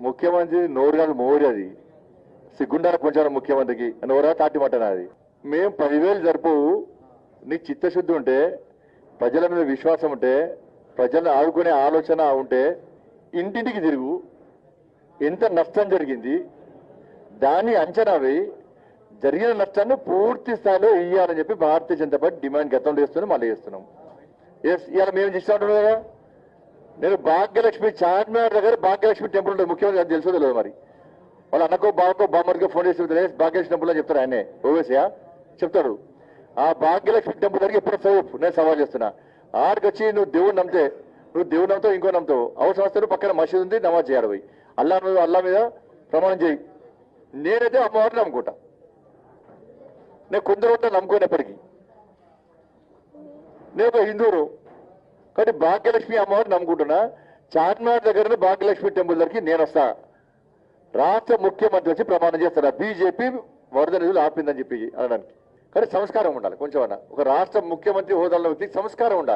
ముఖ్యమంత్రి నోరు కాదు మోరు అది సిగ్గుండాల కొంచెం ముఖ్యమంత్రికి నోరా తాటి మట్టనా అది మేము 10,000 జరుపు నీకు చిత్తశుద్ధి ఉంటే ప్రజల మీద విశ్వాసం ఉంటే ప్రజలను ఆదుకునే ఆలోచన ఉంటే ఇంటింటికి తిరుగు ఎంత నష్టం జరిగింది దాన్ని అంచనా వేయి జరిగిన నష్టాన్ని పూర్తి స్థాయిలో ఇవ్వాలని చెప్పి భారతీయ జనతా పార్టీ డిమాండ్ గతంలో చేస్తున్నాం మళ్ళీ చేస్తున్నాం. ఇవాళ మేము చేస్తున్నాం కదా. నేను భాగ్యలక్ష్మి చార్మినార్ దగ్గర భాగ్యలక్ష్మి టెంపుల్ ఉంటుంది ముఖ్యమంత్రి అది తెలుసో తెలియదు మరి వాళ్ళ అన్నకో బావకో బామ్మడికో ఫోన్ చేసి భాగ్యలక్ష్మి టెంపుల్ అని చెప్తారు ఆయనే ఓవేసియా చెప్తాడు. ఆ భాగ్యలక్ష్మి టెంపుల్ దగ్గర ఎప్పుడు సవాల్ నేను సవాల్ చేస్తున్నా ఆడికి వచ్చి నువ్వు దేవుడు నమ్ముతావు ఇంకో నమ్ముతావు అవసరం వస్తే పక్కన మసీదు ఉంది నమాజ్ చేయాలి పోయి అల్లా మీద ప్రమాణం చేయి. నేనైతే అమ్మవారిని నమ్ముకుంటా. నేను కొందరు నమ్ముకునేప్పటికీ నేను ఒక హిందువును కాబట్టి భాగ్యలక్ష్మి అమ్మవారిని నమ్ముకుంటున్నా. చార్మినార్ దగ్గర భాగ్యలక్ష్మి టెంపుల్ దగ్గరికి నేను వస్తా. రాష్ట్ర ముఖ్యమంత్రి వచ్చి ప్రమాణం చేస్తారా బీజేపీ వరద నిధులు ఆపిందని చెప్పి అనడానికి. కానీ సంస్కారం ఉండాలి కొంచెం అన్న ఒక రాష్ట్ర ముఖ్యమంత్రి హోదాలో వ్యక్తికి సంస్కారం ఉండాలి.